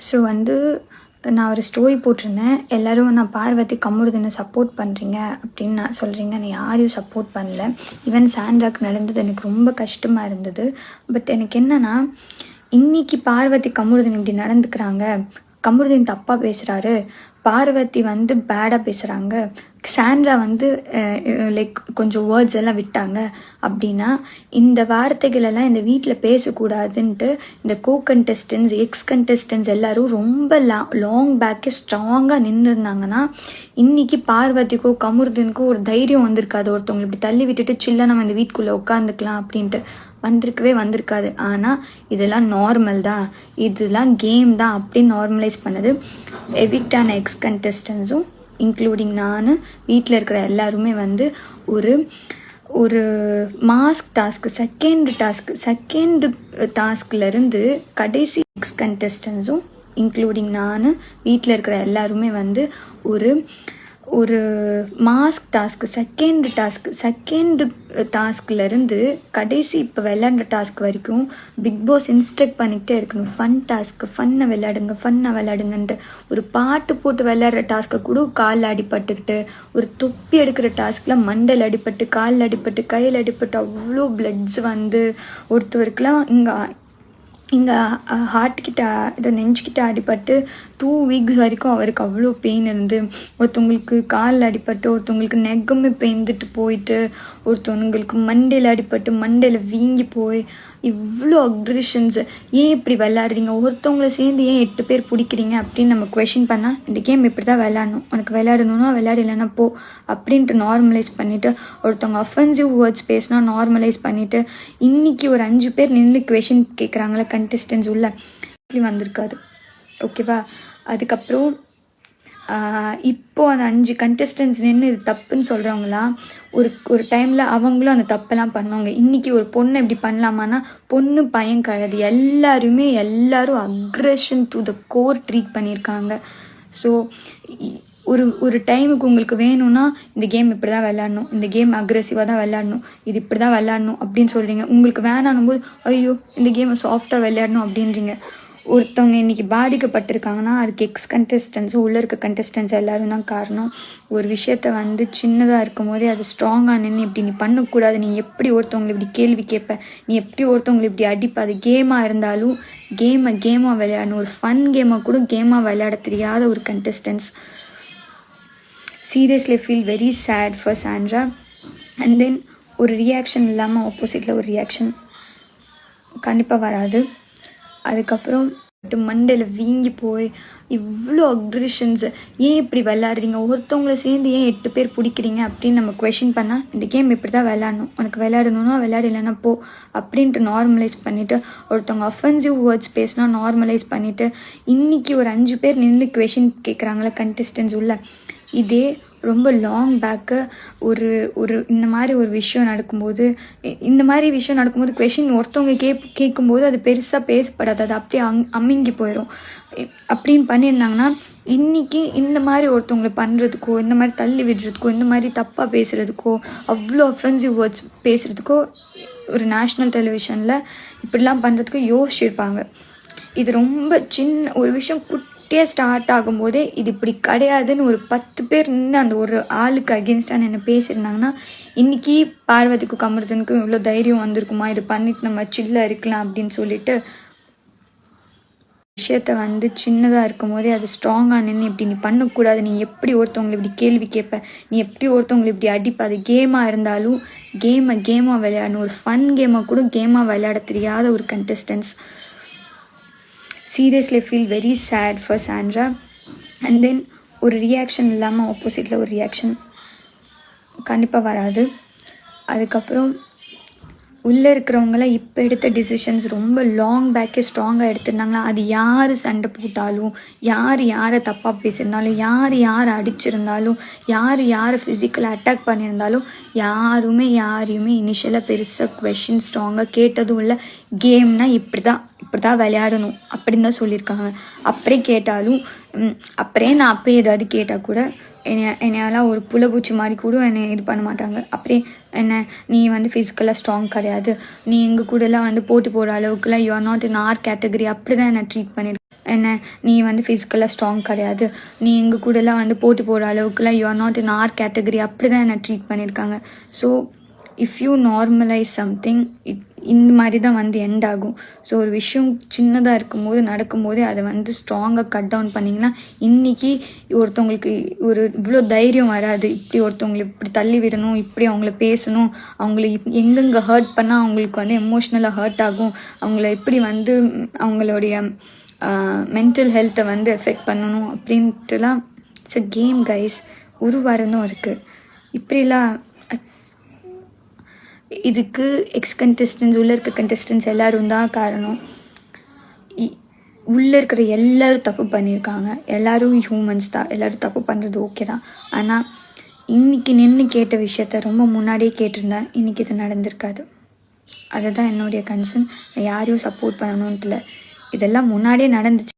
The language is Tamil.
ஸோ வந்து நான் ஒரு ஸ்டோரி போட்டிருந்தேன். எல்லோரும் நான் பார்வதி கம்முடுதுன்னு சப்போர்ட் பண்ணுறீங்க அப்படின்னு நான் சொல்கிறீங்க. நான் யாரையும் சப்போர்ட் பண்ணல. ஈவன் சாண்ட்ராக்கு நடந்தது எனக்கு ரொம்ப கஷ்டமாக இருந்தது. பட் எனக்கு என்னென்னா, இன்றைக்கி பார்வதி கம்முடுதன் இப்படி நடந்துக்கிறாங்க, கமருதீன் தப்பாக பேசுகிறாரு, பார்வதி வந்து பேடாக பேசுகிறாங்க, சாண்ட்ரா வந்து லைக் கொஞ்சம் வேர்ட்ஸ் எல்லாம் விட்டாங்க அப்படின்னா, இந்த வார்த்தைகளெல்லாம் இந்த வீட்டில் பேசக்கூடாதுன்ட்டு இந்த கண்டெஸ்டன்ஸ் எக்ஸ் கண்டெஸ்டன்ஸ் எல்லோரும் ரொம்ப லாங் பேக்கே ஸ்ட்ராங்காக நின்றுருந்தாங்கன்னா, இன்றைக்கி பார்வதிக்கோ கமருதீனுக்கோ ஒரு தைரியம் வந்திருக்காது. ஒருத்தவங்களை இப்படி தள்ளி விட்டுட்டு சில்ல நம்ம இந்த வீட்டுக்குள்ளே உட்காந்துக்கலாம் அப்படின்ட்டு வந்திருக்காது. ஆனால் இதெல்லாம் நார்மல் தான், இதெல்லாம் கேம் தான் அப்படின்னு நார்மலைஸ் பண்ணது எவிக்டான எக்ஸ் கண்டெஸ்டன்ஸும் இன்க்ளூடிங் நான், வீட்டில் இருக்கிற எல்லாருமே வந்து ஒரு மாஸ்க் டாஸ்க்கு செகண்ட் டாஸ்க்லேருந்து கடைசி எக்ஸ் கண்டெஸ்டன்ஸும் இன்க்ளூடிங் நான், வீட்டில் இருக்கிற எல்லாருமே வந்து ஒரு மாஸ்க் செகண்ட் டாஸ்க்லேருந்து கடைசி இப்போ விளையாடுற டாஸ்க் வரைக்கும் பிக் பாஸ் இன்ஸ்ட்ரக்ட் பண்ணிக்கிட்டே இருக்கணும். ஃபன்னை விளையாடுங்கன்ட்டு ஒரு பாட்டு போட்டு விளையாடுற டாஸ்க்கை கூட காலில் அடிபட்டுக்கிட்டு, ஒரு தொப்பி எடுக்கிற டாஸ்கில் மண்டையில் அடிபட்டு, காலில் அடிபட்டு, கையில் அடிபட்டு, அவ்வளோ பிளட்ஸ் வந்து ஒருத்தவருக்குலாம் இங்கே ஹார்ட்கிட்ட இதை நெஞ்சுக்கிட்ட அடிபட்டு 2 வீக்ஸ் வரைக்கும் அவருக்கு அவ்வளோ பெயின் இருந்து, ஒருத்தவங்களுக்கு காலில் அடிபட்டு, ஒருத்தவங்களுக்கு நெகமே பெய்ந்துட்டு போயிட்டு, ஒருத்தவங்களுக்கு மண்டையில் அடிபட்டு மண்டையில் வீங்கி போய், இவ்வளோ அக்ரெஷன்ஸ். ஏன் இப்படி விளையாடுறீங்க, ஒருத்தவங்கள சேர்ந்து ஏன் 8 பேர் பிடிக்கிறீங்க அப்படின்னு நம்ம கொஷின் பண்ணால், இந்த கேம் இப்படி தான் விளையாடணும், உனக்கு விளையாடணும்னா விளையாடலைன்னா போ அப்படின்ட்டு நார்மலைஸ் பண்ணிவிட்டு, ஒருத்தவங்க அஃபென்சிவ் வேர்ட்ஸ் பேசினா நார்மலைஸ் பண்ணிவிட்டு, இன்றைக்கி ஒரு 5 பேர் நின்று கொஷின் கேட்குறாங்களே கண்டெஸ்டன்ஸ் உள்ள வந்திருக்காது. ஓகேவா? அதுக்கப்புறம் இப்போது அந்த 5 கண்டெஸ்டன்ஸ் நின்று இது தப்புன்னு சொல்கிறவங்களாம் ஒரு டைமில் அவங்களும் அந்த தப்பெல்லாம் பண்ணுவாங்க. இன்றைக்கி ஒரு பொண்ணை இப்படி பண்ணலாமான்னா, பொண்ணு பையன் கிடையாது, எல்லாரும் aggression to the core treat பண்ணியிருக்காங்க. ஸோ ஒரு டைமுக்கு உங்களுக்கு வேணும்னா இந்த கேம் இப்படி தான் விளையாடணும், இந்த கேம் அக்ரெசிவாக தான் விளையாடணும், இது இப்படி தான் விளையாடணும் அப்படின்னு சொல்கிறீங்க. உங்களுக்கு வேணானும் போது ஐயோ இந்த கேமை சாஃப்டாக விளையாடணும் அப்படின்றீங்க. ஒருத்தவங்க இன்றைக்கி பாதிக்கப்பட்டிருக்காங்கன்னா அதுக்கு எக்ஸ் கண்டெஸ்டன்ஸும் உள்ளே இருக்க கண்டெஸ்டன்ஸ் எல்லோரும் தான் காரணம். ஒரு விஷயத்த வந்து சின்னதாக இருக்கும் போதே அது ஸ்ட்ராங்காக நின்று இப்படி நீ பண்ணக்கூடாது, நீ எப்படி ஒருத்தவங்களை இப்படி கேள்வி கேட்ப, நீ எப்படி ஒருத்தவங்களை இப்படி அடிப்ப, அது கேமாக இருந்தாலும் கேமாக விளையாடணும். ஒரு ஃபன் கேமை கூட கேமாக விளையாட தெரியாத ஒரு contestants. Seriously feel very sad for Sandra. And then ஒரு ரியாக்ஷன் இல்லாமல் ஆப்போசிட்டில் ஒரு ரியாக்ஷன் கண்டிப்பாக வராது. அதுக்கப்புறம் மண்டையில் வீங்கி போய் இவ்வளோ அக்ரெஷன்ஸ். ஏன் இப்படி விளையாடுறீங்க, ஒருத்தவங்கள சேர்ந்து ஏன் 8 பேர் பிடிக்கிறீங்க அப்படின்னு நம்ம கொஷின் பண்ணால், இந்த கேம் இப்படி தான் விளையாடணும், உனக்கு விளையாடணும்னா விளையாடலைன்னா போ அப்படின்ட்டு நார்மலைஸ் பண்ணிவிட்டு, ஒருத்தவங்க அஃபென்சிவ் வேர்ட்ஸ் பேசினா நார்மலைஸ் பண்ணிவிட்டு, இன்றைக்கி ஒரு 5 பேர் நின்று கொஷின் கேட்குறாங்களே கண்டெஸ்டன்ஸ் உள்ள. இதே ரொம்ப லாங் பேக்கு ஒரு இந்த மாதிரி ஒரு விஷயம் நடக்கும்போது கொஷின் ஒருத்தவங்க கேட்கும்போது அது பெருசாக பேசப்படாது, அது அப்படியே அமுங்கி போயிடும். அப்படின்னு பண்ணியிருந்தாங்கன்னா இன்றைக்கி இந்த மாதிரி ஒருத்தவங்களை பண்ணுறதுக்கோ, இந்த மாதிரி தள்ளி விடுறதுக்கோ, இந்த மாதிரி தப்பாக பேசுகிறதுக்கோ, அவ்வளோ அஃபென்சிவ் வேர்ட்ஸ் பேசுகிறதுக்கோ ஒரு நேஷ்னல் டெலிவிஷனில் இப்படிலாம் பண்ணுறதுக்கோ யோசிச்சிருப்பாங்க. இது ரொம்ப சின்ன ஒரு விஷயம், ஸ்டார்ட் ஆகும்போதே இது இப்படி கிடையாதுன்னு ஒரு 10 பேர் நின்று அந்த ஒரு ஆளுக்கு அகென்ஸ்டாக நின்று பேசியிருந்தாங்கன்னா, இன்றைக்கி பார்வதிக்கும் கமருதனுக்கும் இவ்வளோ தைரியம் வந்திருக்குமா, இது பண்ணிட்டு நம்ம சில்ல இருக்கலாம் அப்படின்னு சொல்லிட்டு, விஷயத்த வந்து சின்னதாக இருக்கும் போதே அது ஸ்ட்ராங்காக நின்று இப்படி நீ பண்ணக்கூடாது, நீ எப்படி ஒருத்தவங்களை இப்படி கேள்வி கேட்ப, நீ எப்படி ஒருத்தவங்களை இப்படி அடிப்ப, அது கேமாக இருந்தாலும் கேமாக விளையாடணும். ஒரு ஃபன் கேமை கூட கேமாக விளையாட தெரியாத ஒரு contestants. Seriously feel very sad for Sandra. And then ஒரு ரியாக்ஷன் இல்லாமல் ஆப்போசிட்டில் ஒரு ரியாக்ஷன் கண்டிப்பாக வராது. அதுக்கப்புறம் உள்ளே இருக்கிறவங்களாம் இப்போ எடுத்த டிசிஷன்ஸ் ரொம்ப லாங் பேக்கே ஸ்ட்ராங்காக எடுத்திருந்தாங்களா, அது யார் சண்டை போட்டாலும், யாரை தப்பாக பேசியிருந்தாலும், யாரை அடிச்சிருந்தாலும், யாரை ஃபிசிக்கலாக அட்டாக் பண்ணியிருந்தாலும் யாரையுமே இனிஷியலாக பெருசாக கொஷின் ஸ்ட்ராங்காக கேட்டதும் இல்லை. கேம்னா இப்படி தான் விளையாடணும் அப்படின்னு தான் சொல்லியிருக்காங்க. அப்படியே கேட்டாலும் நான் அப்பயே ஏதாவது கேட்டால் கூட என்னையெல்லாம் ஒரு புலபூச்சி மாதிரி கூட என்னை இது பண்ண மாட்டாங்க. அப்படியே என்ன நீ வந்து ஃபிசிக்கலாக ஸ்ட்ராங் கிடையாது, நீ எங்கள் கூடலாம் வந்து போட்டி போடுற அளவுக்குலாம் you are not in our category, அப்படி தான் என்னை ட்ரீட் பண்ணியிருக்கேன். என்ன நீ வந்து ஃபிசிக்கலாக ஸ்ட்ராங் கிடையாது, நீ எங்கள் கூடலாம் வந்து போட்டி போடுற அளவுக்குலாம் you are not in our category, அப்படி தான் என்னை ட்ரீட் பண்ணியிருக்காங்க. So if you normalise something இந்த மாதிரி தான் வந்து எண்ட் ஆகும். ஸோ ஒரு விஷயம் சின்னதாக இருக்கும்போது நடக்கும்போதே அதை வந்து ஸ்ட்ராங்காக கட் டவுன் பண்ணிங்கன்னா இன்றைக்கி ஒருத்தவங்களுக்கு ஒரு இவ்வளோ தைரியம் வராது. இப்படி ஒருத்தவங்களை இப்படி தள்ளி விடணும், இப்படி அவங்கள பேசணும், அவங்கள எங்கெங்கே ஹர்ட் பண்ணால் அவங்களுக்கு வந்து எமோஷ்னலாக ஹர்ட் ஆகும், அவங்கள எப்படி வந்து அவங்களுடைய மென்டல் ஹெல்த்தை வந்து எஃபெக்ட் பண்ணணும் அப்படின்ட்டுலாம். It's a game guys. ஒரு வாரம் தான் இருக்குது. இப்படிலாம் இதுக்கு கண்டெஸ்டன்ஸ் உள்ளே இருக்க கண்டெஸ்டன்ஸ் எல்லோரும் தான் காரணம். உள்ளே இருக்கிற எல்லோரும் தப்பு பண்ணியிருக்காங்க. எல்லோரும் ஹியூமன்ஸ் தான், எல்லோரும் தப்பு பண்ணுறது ஓகே தான். ஆனால் இன்றைக்கி நின்று கேட்ட விஷயத்த ரொம்ப முன்னாடியே கேட்டிருந்தேன், இன்றைக்கி இது நடந்திருக்காது. அதுதான் என்னுடைய கன்சர்ன். யாரையும் சப்போர்ட் பண்ணணுன்ட்டு இல்லை, இதெல்லாம் முன்னாடியே நடந்துச்சு.